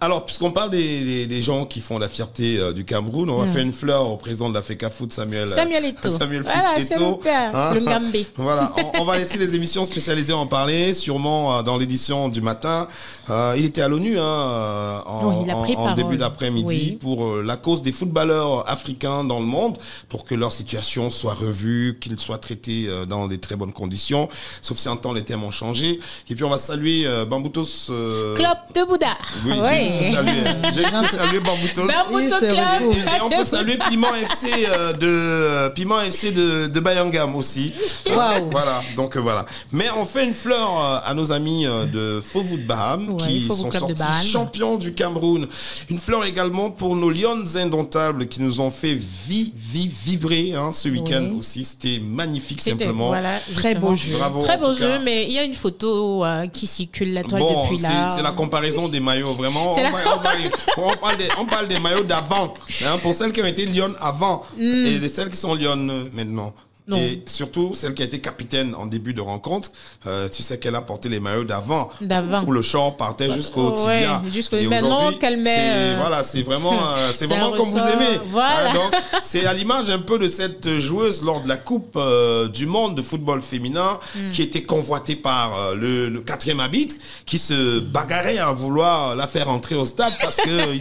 Alors, puisqu'on parle des gens qui font la fierté du Cameroun, on va faire une fleur au président de la FECAFOOT, Samuel Eto'o. Samuel voilà, Fils Eto'o. Le Ngambé. Voilà, on va laisser les émissions spécialisées en parler, sûrement dans l'édition du matin. Il était à l'ONU en début d'après-midi pour la cause des footballeurs africains dans le monde, pour que leur situation soit revue, qu'ils soient traités dans des très bonnes conditions, sauf si un temps les thèmes ont changé. Et puis on va saluer Bamboutos. Club de Bouddha. Oui, j'ai juste salué Bamboutos. Et on peut saluer Piment FC de Bayangam aussi. Wow. Voilà, donc voilà. Mais on fait une fleur à nos amis de Fauvoud Baham qui sont sortis champions du Cameroun. Une fleur également pour nos Lions indomptables qui nous ont fait vibrer ce week-end aussi. C'était magnifique simplement. Voilà, très beau jeu. Bravo, très beau jeu, mais il y a une photo qui circule la toile depuis là. C'est la comparaison des maillots. Vraiment, on parle des maillots d'avant. Pour celles qui ont été Lyon avant et celles qui sont Lyon maintenant. Non. Et surtout, celle qui a été capitaine en début de rencontre, tu sais qu'elle a porté les maillots d'avant. D'avant. Où le champ partait jusqu'au tibia. Et maintenant qu'elle met... Voilà, c'est vraiment comme vous aimez. Voilà. Donc, c'est à l'image un peu de cette joueuse lors de la Coupe du Monde de football féminin qui était convoitée par le 4e arbitre qui se bagarrait à vouloir la faire entrer au stade parce que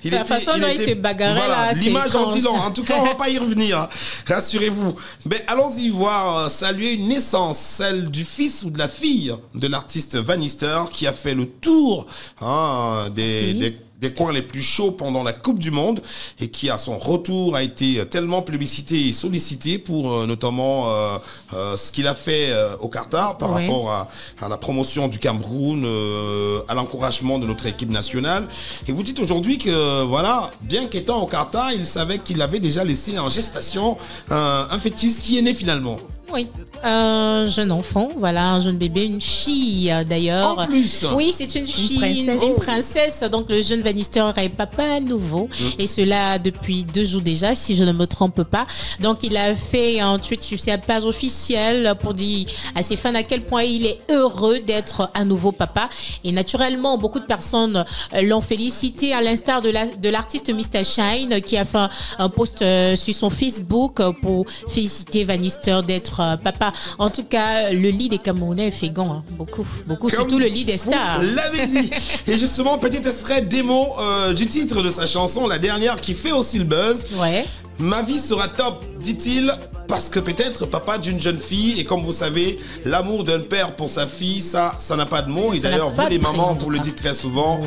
la façon dont il se bagarrait, voilà, là, l'image en dit long. En tout cas, on va pas y revenir. Hein. Rassurez-vous. Mais allons-y voir saluer une naissance, celle du fils ou de la fille de l'artiste Vanister qui a fait le tour des coins les plus chauds pendant la Coupe du Monde et qui, à son retour, a été tellement plébiscité et sollicité pour notamment ce qu'il a fait au Qatar par rapport à la promotion du Cameroun, à l'encouragement de notre équipe nationale. Et vous dites aujourd'hui que, voilà, bien qu'étant au Qatar, il savait qu'il avait déjà laissé en gestation un fœtus qui est né finalement. Oui, un jeune enfant, voilà, un jeune bébé, une fille d'ailleurs. En plus. Oui, c'est une fille, une princesse. Donc le jeune Vanister est papa à nouveau. Et cela depuis 2 jours déjà, si je ne me trompe pas. Donc il a fait un tweet sur sa page officielle pour dire à ses fans à quel point il est heureux d'être à nouveau papa. Et naturellement, beaucoup de personnes l'ont félicité, à l'instar de l'artiste Mr. Shine qui a fait un post sur son Facebook pour féliciter Vanister d'être papa. En tout cas, le lit des Camerounais est fécond, hein. Beaucoup, surtout le lit des stars. Vous l'avez dit. Et justement, petit extrait démo du titre de sa chanson, la dernière qui fait aussi le buzz. Ouais. Ma vie sera top, dit-il, parce que peut-être papa d'une jeune fille, et comme vous savez, l'amour d'un père pour sa fille, ça n'a pas de mots. Et d'ailleurs, vous les mamans, vous le dites très souvent,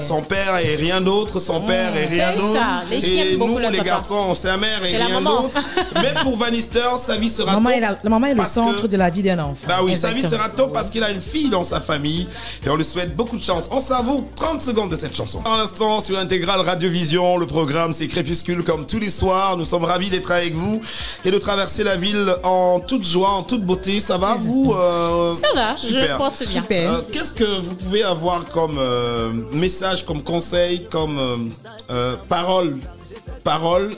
son père est rien d'autre, son père est rien d'autre. Et nous, les garçons, sa mère est rien d'autre. Mais pour Vanister, sa vie sera top. La maman est le centre de la vie d'un enfant. Bah oui, sa vie sera top parce qu'il a une fille dans sa famille et on lui souhaite beaucoup de chance. On savoure 30 secondes de cette chanson. En l'instant, sur l'intégrale Radiovision, le programme c'est Crépuscule comme tous les soirs. Nous sommes ravis d'être avec vous et de traverser la ville en toute joie, en toute beauté. Ça va vous Ça va, super. Je porte bien. Qu'est-ce que vous pouvez avoir comme message, comme conseil, comme parole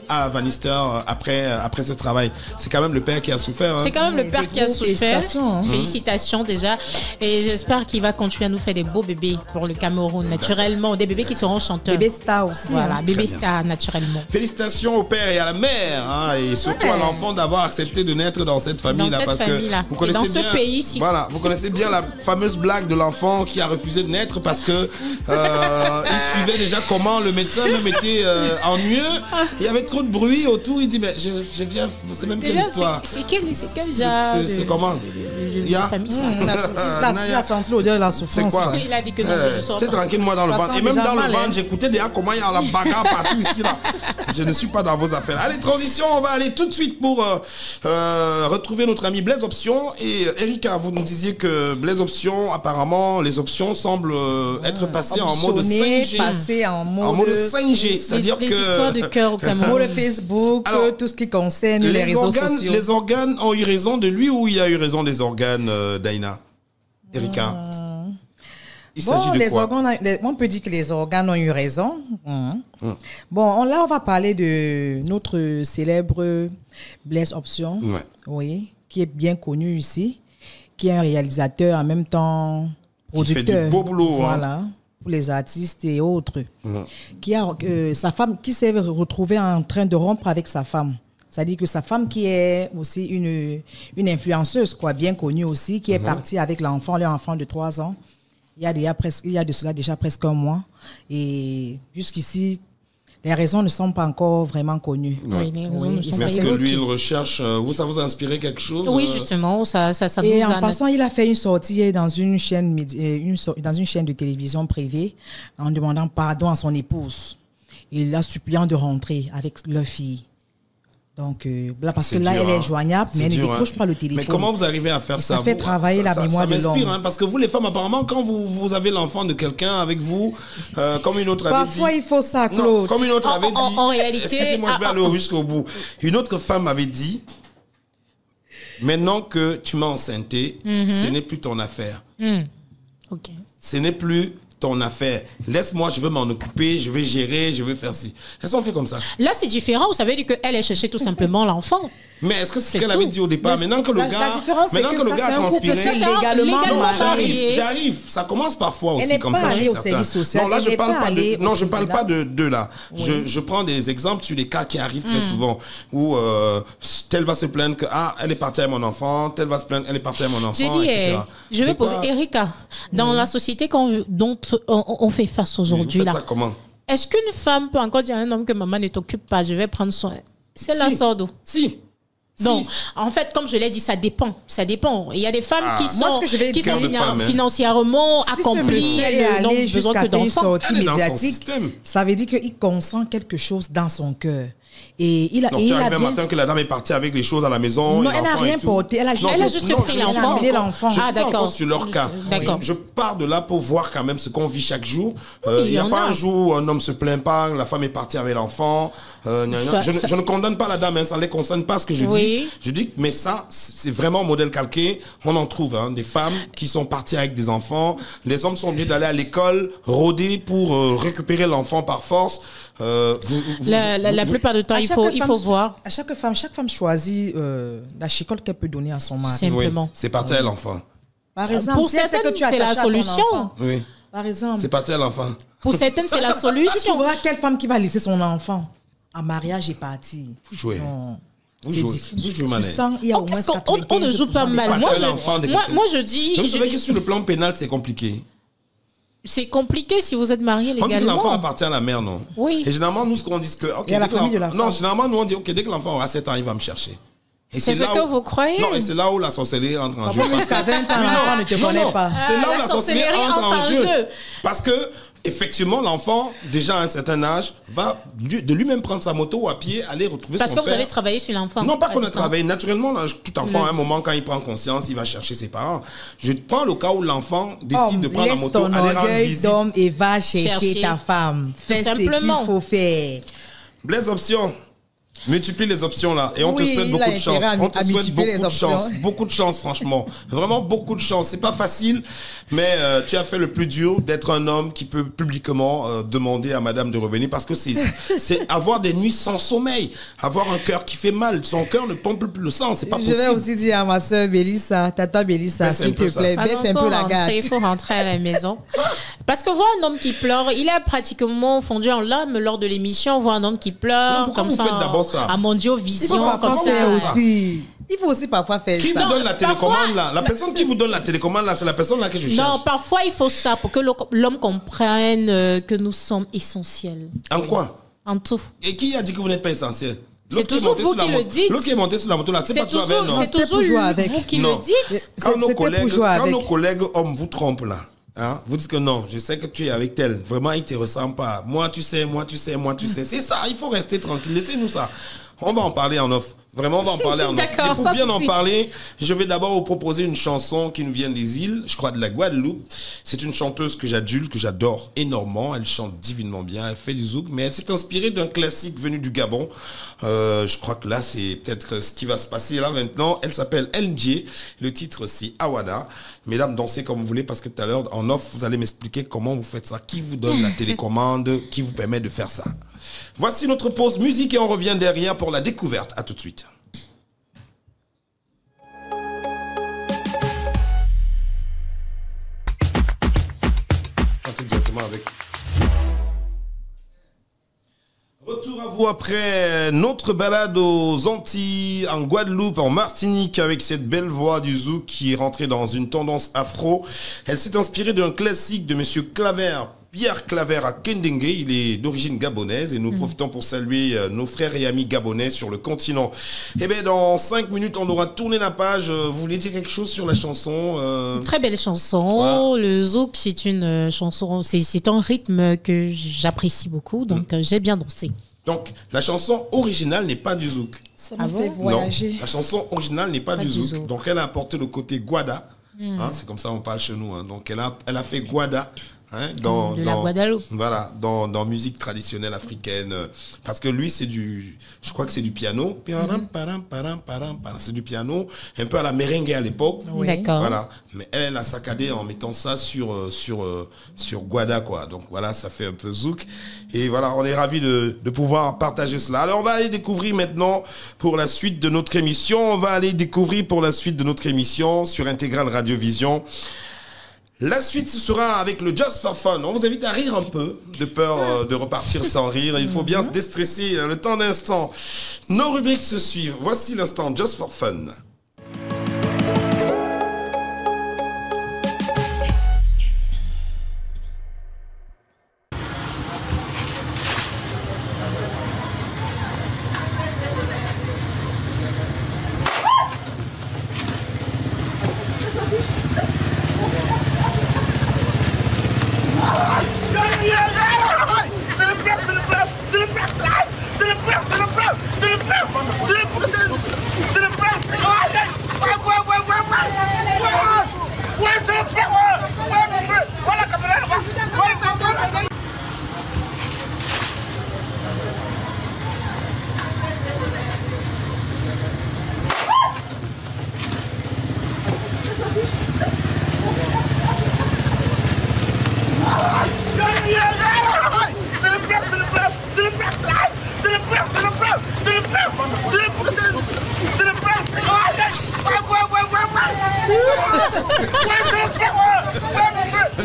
à Vanister après ce travail? C'est quand même le père qui a souffert. Hein. C'est quand même le père qui a souffert. Félicitations déjà. Et j'espère qu'il va continuer à nous faire des beaux bébés pour le Cameroun, naturellement. Des bébés qui seront chanteurs. Bébé star aussi. Voilà, bébé star, naturellement. Félicitations au père et à la mère. Hein, et surtout à l'enfant d'avoir accepté de naître dans cette famille-là. Vous connaissez dans ce pays-ci. Voilà, vous connaissez bien la fameuse blague de l'enfant qui a refusé de naître parce que il suivait déjà comment le médecin le mettait en mieux. Il y avait trop de bruit autour. Il dit mais je viens. C'est même quelle histoire? C'est quel genre? C'est comment? Il y a il a senti l'odeur de la souffrance. C'est quoi? Il a dit que non, c'est tranquille moi dans le ventre. Et même dans le ventre, j'écoutais déjà comment il y a la bagarre partout ici là. Je ne suis pas dans vos affaires. Allez, transition, on va aller tout de suite pour retrouver notre ami Blaise Option. Et Erika, vous nous disiez que Blaise Option, apparemment, les options semblent être passées en mode 5G. Passées en mode 5G, c'est-à-dire que histoires de cœur au Cameroun. Le Facebook, alors, tout ce qui concerne les réseaux sociaux. Les organes ont eu raison de lui ou il a eu raison des organes, Daina? Erika? Il s'agit de quoi? On peut dire que les organes ont eu raison. Bon, là, on va parler de notre célèbre Blaise Option, oui, qui est bien connu ici, qui est un réalisateur en même temps producteur. Qui fait du beau boulot. Voilà. Pour les artistes et autres, qui a sa femme qui s'est retrouvée en train de rompre avec sa femme. C'est-à-dire que sa femme qui est aussi une influenceuse, quoi, bien connue aussi, qui est partie avec leur enfant de 3 ans. Il y a de cela déjà presque 1 mois. Et jusqu'ici, les raisons ne sont pas encore vraiment connues. Ouais. Mais est-ce que lui, il recherche, ça vous a inspiré quelque chose? Oui, justement, ça et nous en passant, il a fait une sortie dans une chaîne de télévision privée en demandant pardon à son épouse. Et la suppliant de rentrer avec leur fille. Donc, là, parce que là, elle est joignable, mais elle ne décroche pas le téléphone. Mais comment vous arrivez à faire ça? Ça fait travailler la mémoire de l'homme. Ça m'inspire, parce que vous, les femmes, apparemment, quand vous avez l'enfant de quelqu'un avec vous, comme une autre avait dit... Parfois, il faut ça, Claude. Non, comme une autre avait dit... En réalité... Excusez-moi, je vais aller jusqu'au bout. Une autre femme avait dit, maintenant que tu m'as enceinté, ce n'est plus ton affaire. Ok. Ce n'est plus ton affaire. Laisse-moi, je veux m'en occuper, je vais gérer, je vais faire ci. Est-ce qu'on fait comme ça? Là, c'est différent. Vous savez qu'elle a cherché tout simplement l'enfant. Mais est-ce que c'est ce qu'elle avait dit au départ? Maintenant que le gars a transpiré, c'est légalement marié. J'arrive. Ça commence parfois aussi comme ça. Elle n'est pas allée au service social. Non, là, je parle pas de là. Je prends des exemples sur les cas qui arrivent très souvent où tel va se plaindre que elle est partie avec mon enfant, tel va se plaindre, elle est partie avec mon enfant, etc. Je vais poser, Erika, dans la société dont on fait face aujourd'hui là. Comment? Est-ce qu'une femme peut encore dire à un homme que maman ne t'occupe pas, je vais prendre soin? C'est la sordo. Si. Donc, en fait, comme je l'ai dit, ça dépend. Ça dépend. Il y a des femmes qui sont financièrement accomplies, elles n'ont besoin que d'enfants. Ça veut dire qu'il consent quelque chose dans son cœur. Et il a, donc, tu arrives un matin que la dame est partie avec les choses à la maison. Non, elle n'a rien porté. Elle a juste pris l'enfant. Je suis pas encore sur leur cas. Je pars de là pour voir quand même ce qu'on vit chaque jour. Il n'y a pas un jour où un homme se plaint pas, la femme est partie avec l'enfant. Je ne condamne pas la dame, ça ne les concerne pas ce que je dis. Je dis, mais ça, c'est vraiment modèle calqué. On en trouve des femmes qui sont parties avec des enfants. Les hommes sont obligés d'aller à l'école, rôder pour récupérer l'enfant par force. La plupart du temps, il faut voir. À chaque femme choisit la chicole qu'elle peut donner à son mari. Simplement. Oui, c'est parti à l'enfant. Par exemple, pour certaines, c'est la solution. Oui. Par exemple. C'est parti à l'enfant. Pour certaines, c'est la solution. Tu vois quelle femme qui va laisser son enfant en mariage est partie. Vous jouez. Non. Vous jouez mal. On ne joue pas mal. Moi, je dis. Donc, c'est vrai que sur le plan pénal, c'est compliqué. C'est compliqué si vous êtes marié légalement. On dit que l'enfant appartient à la mère, non? Oui. Et généralement, nous, ce qu'on dit, c'est que... Et à la famille de la femme. Non, généralement, nous, on dit, OK, dès que l'enfant aura 7 ans, il va me chercher. C'est ce que vous croyez? Non, et c'est là où la sorcellerie entre en jeu. Jusqu'à 20 ans, l'enfant ne te connaît pas. C'est là où la sorcellerie entre en jeu. Parce que, effectivement, l'enfant, déjà à un certain âge, va de lui-même prendre sa moto ou à pied, aller retrouver son père. Parce que vous avez travaillé sur l'enfant. Non, pas qu'on a travaillé. Naturellement, tout enfant, à un moment, quand il prend conscience, il va chercher ses parents. Je prends le cas où l'enfant décide de prendre la moto, aller rendre visite. D'homme et va chercher ta femme. Fais ce qu'il faut faire. Blaise option. Multiplie les options là et on te souhaite beaucoup de chance. On te souhaite beaucoup de chance. Beaucoup de chance, franchement. Vraiment beaucoup de chance. C'est pas facile, mais tu as fait le plus dur d'être un homme qui peut publiquement demander à madame de revenir parce que c'est avoir des nuits sans sommeil, avoir un cœur qui fait mal. Son cœur ne pompe plus le sang, c'est pas possible. Je vais aussi dire à ma soeur Mélissa, tata Mélissa, s'il te plaît, baisse un peu la garde. Il faut rentrer à la maison. Parce que voir un homme qui pleure, il a pratiquement fondu en larmes lors de l'émission. Voir un homme qui pleure, non, comme vous ça, faites d'abord ça à Mondiovision, comme ça. Aussi. Il faut aussi parfois faire ça. Qui vous donne la télécommande là? La personne qui vous donne la télécommande là, c'est la personne là que je cherche. Non, parfois il faut ça pour que l'homme comprenne que nous sommes essentiels. En quoi? En tout. Et qui a dit que vous n'êtes pas essentiel? C'est toujours vous qui le dites. L'autre qui est monté sur la moto là, c'est pas toujours avec, non? C'est toujours vous qui le dites. Quand nos collègues hommes vous trompent là, hein, vous dites que non, je sais que tu es avec tel. Vraiment, il te ressemble pas. Moi, tu sais. C'est ça, il faut rester tranquille. Laissez-nous ça. On va en parler en off. Vraiment, on va en parler en off. Et pour bien en parler, je vais d'abord vous proposer une chanson qui nous vient des îles, je crois de la Guadeloupe. C'est une chanteuse que j'adule, que j'adore énormément. Elle chante divinement bien, elle fait du zouk, mais elle s'est inspirée d'un classique venu du Gabon. Je crois que là, c'est peut-être ce qui va se passer là maintenant. Elle s'appelle LNJ. Le titre, c'est Awada. Mesdames, dansez comme vous voulez parce que tout à l'heure, en off, vous allez m'expliquer comment vous faites ça. Qui vous donne la télécommande, qui vous permet de faire ça. Voici notre pause musique et on revient derrière pour la découverte. À tout de suite. Retour à vous après notre balade aux Antilles, en Guadeloupe, en Martinique, avec cette belle voix du zouk qui est rentrée dans une tendance afro. Elle s'est inspirée d'un classique de Monsieur Claver, Pierre Claver à Kendenge. Il est d'origine gabonaise et nous profitons pour saluer nos frères et amis gabonais sur le continent. Eh bien, dans 5 minutes, on aura tourné la page. Vous voulez dire quelque chose sur la chanson? Très belle chanson. Le zouk, c'est une chanson, c'est un rythme que j'apprécie beaucoup, donc j'ai bien dansé. Donc, la chanson originale n'est pas du zouk. Ça m'a fait voyager. Non, la chanson originale n'est pas du zouk. Donc, elle a apporté le côté guada. Hein, c'est comme ça on parle chez nous. Hein. Donc, elle a fait guada. Hein, de la Guadeloupe. Voilà, dans musique traditionnelle africaine. Parce que lui, je crois que c'est du piano. C'est du piano, un peu à la merengue à l'époque. Oui. D'accord. Voilà. Mais elle a saccadé en mettant ça sur Guada, quoi. Donc voilà, ça fait un peu zouk. Et voilà, on est ravis de pouvoir partager cela. Alors, on va aller découvrir maintenant pour la suite de notre émission. On va aller découvrir pour la suite de notre émission sur Intégral Radiovision. La suite, ce sera avec le Just for Fun. On vous invite à rire un peu, de peur de repartir sans rire. Il faut bien se déstresser le temps d'instant. Nos rubriques se suivent. Voici l'instant Just for Fun.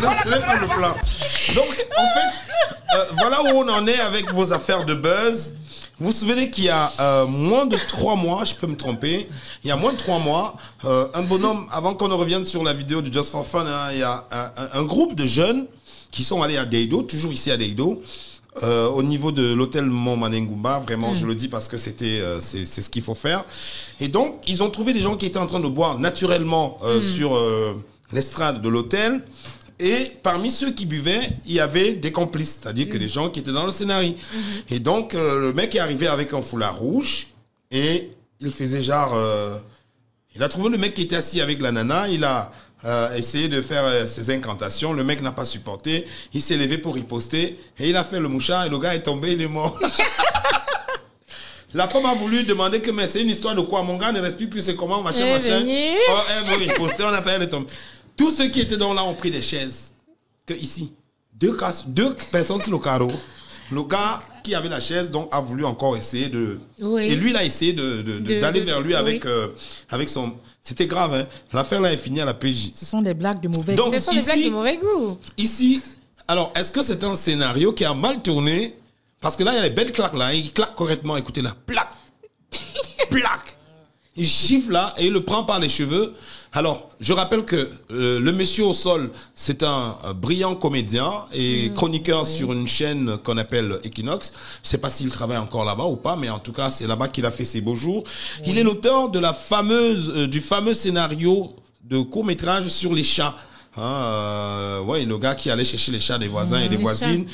Non, ce n'est pas le plan. Donc, en fait, voilà où on en est avec vos affaires de buzz. Vous vous souvenez qu'il y a moins de 3 mois, je peux me tromper, il y a moins de 3 mois, un bonhomme, avant qu'on ne revienne sur la vidéo du Just for Fun, hein, il y a un groupe de jeunes qui sont allés à Deido, toujours ici à Deido, au niveau de l'hôtel Mont Manengumba, vraiment, je le dis parce que c'est ce qu'il faut faire. Et donc, ils ont trouvé des gens qui étaient en train de boire naturellement sur l'estrade de l'hôtel. Et parmi ceux qui buvaient, il y avait des complices, c'est-à-dire que des gens qui étaient dans le scénario. Et donc, le mec est arrivé avec un foulard rouge et il faisait genre... il a trouvé le mec qui était assis avec la nana, il a essayé de faire ses incantations, le mec n'a pas supporté, il s'est levé pour riposter et il a fait le mouchard et le gars est tombé, il est mort. La femme a voulu demander que mais c'est une histoire de quoi? Mon gars ne respire plus, c'est comment, machin. Oh, elle veut riposter, on a fait elle tomber. Tous ceux qui étaient dans là ont pris des chaises. Que ici, deux personnes sur le carreau. Le gars qui avait la chaise donc a voulu encore essayer de... Oui. Et lui, il a essayé d'aller vers lui avec, avec son... C'était grave, hein. L'affaire là est finie à la PJ. Ce sont des blagues de mauvais goût. Ce sont des blagues de mauvais goût. Ici, alors, est-ce que c'est un scénario qui a mal tourné? Parce que là, il y a les belles claques là. Il claque correctement. Écoutez là. Plaque. Plaque. Il gifle là et il le prend par les cheveux. Alors, je rappelle que le monsieur au sol, c'est un brillant comédien et chroniqueur sur une chaîne qu'on appelle Equinox. Je sais pas s'il travaille encore là-bas ou pas, mais en tout cas, c'est là-bas qu'il a fait ses beaux jours. Oui. Il est l'auteur de du fameux scénario de court-métrage sur les chats. Ouais, le gars qui allait chercher les chats des voisins et des voisines,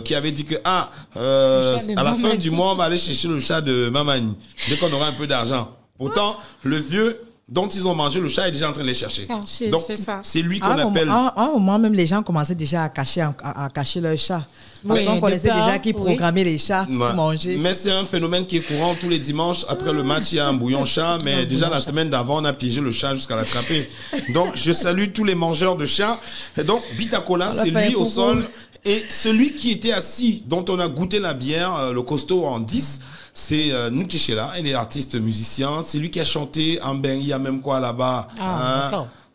qui avait dit que à la fin du mois, on va aller chercher le chat de Mamani dès qu'on aura un peu d'argent. Pourtant, le vieux dont ils ont mangé, le chat est déjà en train de les chercher. Donc, c'est lui qu'on appelle... Au moins, même les gens commençaient déjà à cacher leur chat. Parce qu'on connaissait déjà qui programmait les chats pour manger. Mais c'est un phénomène qui est courant tous les dimanches. Après le match, il y a un bouillon chat. Mais déjà, la semaine d'avant, on a piégé le chat jusqu'à l'attraper. Donc, je salue tous les mangeurs de chats. Et donc, Bitacola, c'est lui au sol. Et celui qui était assis, dont on a goûté la bière, le costaud en 10... c'est Nukichela, il est artiste musicien. C'est lui qui a chanté il y a même quoi là-bas.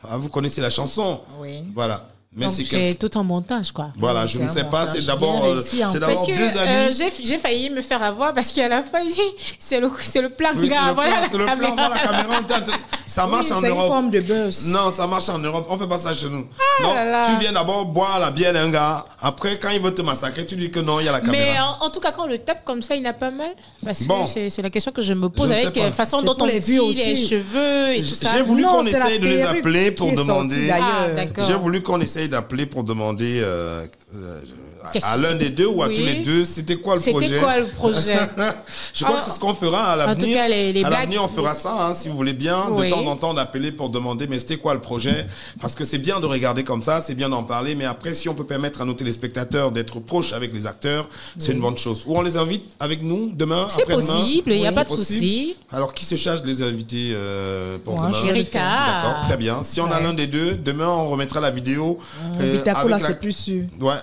Vous connaissez la chanson? Oui. Voilà. Mais c'est tout en montage, quoi. Voilà, oui, je ne sais pas. C'est d'abord deux amis. J'ai failli me faire avoir parce qu'à la fin, c'est le plan gars. Voilà, c'est le plan. Voilà la caméra. Ça marche en Europe. C'est une forme de buzz. Non, ça marche en Europe. On fait pas ça chez nous. Donc, tu viens d'abord boire la bière d'un gars. Après, quand il veut te massacrer, tu dis que non, il y a la caméra. Mais en tout cas, quand on le tape comme ça, il n'a pas mal. Parce que c'est la question que je me pose avec la façon dont on dit les cheveux et tout ça. J'ai voulu qu'on essaye de les appeler pour demander. D'accord. J'ai voulu qu'on essaye d'appeler pour demander À l'un des deux ou à tous les deux, c'était quoi le projet? C'était quoi le projet? Je crois que c'est ce qu'on fera à l'avenir. En tout cas, les à l'avenir, on fera ça, hein, si vous voulez bien, de temps en temps d'appeler pour demander, mais c'était quoi le projet? Parce que c'est bien de regarder comme ça, c'est bien d'en parler, mais après, si on peut permettre à nos téléspectateurs d'être proches avec les acteurs, c'est une bonne chose. Ou on les invite avec nous demain, après-demain? C'est possible, il n'y a pas de souci. Alors, qui se charge de les inviter pour demain? Erika. D'accord, très bien. Si on a l'un des deux, demain, on remettra la vidéo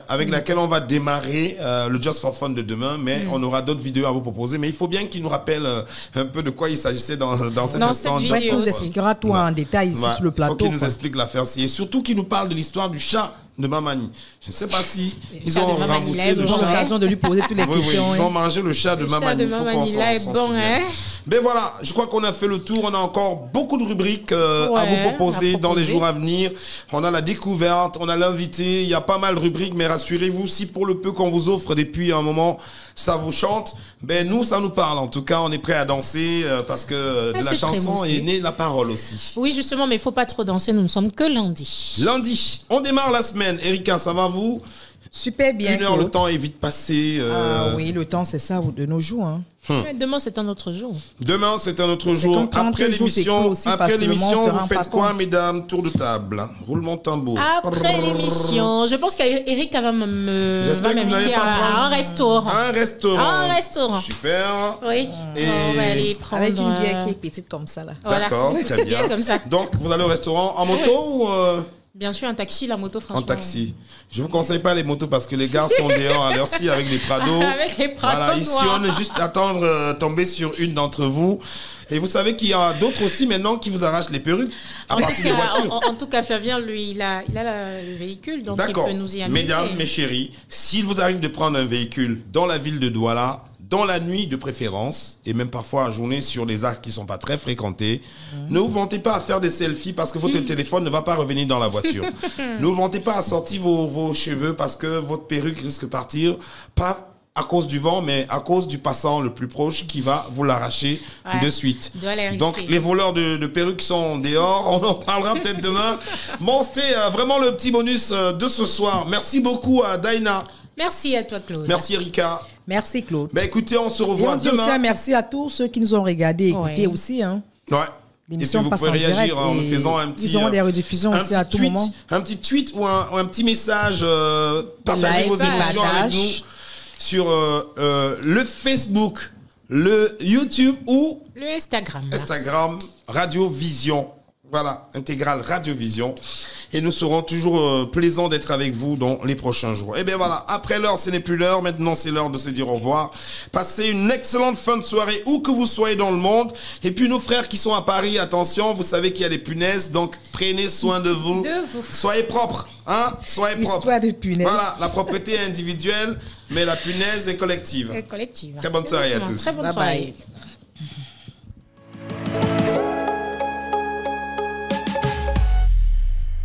avec laquelle on va démarrer le Just for Fun de demain, mais on aura d'autres vidéos à vous proposer. Mais il faut bien qu'il nous rappelle un peu de quoi il s'agissait dans cet instant. Il nous expliquera tout en détail ici sur le plateau. Il faut qu'il nous explique l'affaire. Et surtout qu'il nous parle de l'histoire du chat de Mamani. Je ne sais pas si ils ont remboursé le chat. Ils ont l'occasion de lui poser toutes les questions. Ils ont mangé le chat de Mamani. Le chat de Mamani, là, est bon, hein? Mais voilà, je crois qu'on a fait le tour. On a encore beaucoup de rubriques à vous proposer dans les jours à venir. On a la découverte, on a l'invité. Il y a pas mal de rubriques, mais rassurez-vous, si pour le peu qu'on vous offre depuis un moment, ça vous chante, ben nous, ça nous parle. En tout cas, on est prêt à danser parce que de la chanson est née la parole aussi. Oui, justement, mais il ne faut pas trop danser. Nous ne sommes que lundi. Lundi, on démarre la semaine. Erika, ça va vous? Super bien. 1 heure, le temps est vite passé. Ah oui, le temps, c'est ça de nos jours. Hein. Demain, c'est un autre jour. Demain, c'est un autre jour. Après l'émission, vous faites quoi, mesdames? Tour de table. Roulement de tambour. Après l'émission, je pense qu'Eric va m'inviter à un restaurant. Un restaurant. Un restaurant. Super. Oui. Et on va aller prendre avec une bière qui est petite comme ça là. D'accord, voilà. très bien. Comme ça. Donc, vous allez au restaurant en moto ou Bien sûr, un taxi, la moto, franchement. En taxi. Je vous conseille pas les motos parce que les gars sont dehors à l'heure-ci avec des prados. Avec les prados. Voilà, ici, on est juste attendre tomber sur une d'entre vous. Et vous savez qu'il y a d'autres aussi maintenant qui vous arrachent les perruques à partir des voitures. En tout cas, Flavien, lui, il a le véhicule, donc il peut nous y amener. Mesdames, mes chéris, s'il vous arrive de prendre un véhicule dans la ville de Douala, dans la nuit de préférence, et même parfois en journée sur les axes qui ne sont pas très fréquentés, ne vous vantez pas à faire des selfies parce que votre téléphone ne va pas revenir dans la voiture. Ne vous vantez pas à sortir vos cheveux parce que votre perruque risque de partir, pas à cause du vent, mais à cause du passant le plus proche qui va vous l'arracher de suite. Donc, les voleurs de perruques sont dehors. On en parlera peut-être demain. Bon, c'était vraiment le petit bonus de ce soir. Merci beaucoup à Daina. Merci à toi, Claude. Merci, Erika. Merci, Claude. Ben, écoutez, on se revoit demain. Aussi, merci à tous ceux qui nous ont regardés et écoutés aussi. Hein. Ouais. Et puis vous pouvez réagir en nous faisant un petit, ils auront des rediffusions aussi à tout moment. Un petit tweet ou un petit message. Partagez vos émotions avec nous sur le Facebook, le YouTube ou le Instagram. Instagram Radio Vision. Voilà, intégrale Radio Vision. Et nous serons toujours plaisants d'être avec vous dans les prochains jours. Et bien voilà, après l'heure, ce n'est plus l'heure. Maintenant, c'est l'heure de se dire au revoir. Passez une excellente fin de soirée où que vous soyez dans le monde. Et puis nos frères qui sont à Paris, attention, vous savez qu'il y a des punaises, donc prenez soin de vous. Soyez propres, hein? Soyez propres. Histoire de punaises. Voilà, la propreté est individuelle, mais la punaise est collective. Collective. Très bonne soirée à tous. Très bonne soirée. Bye.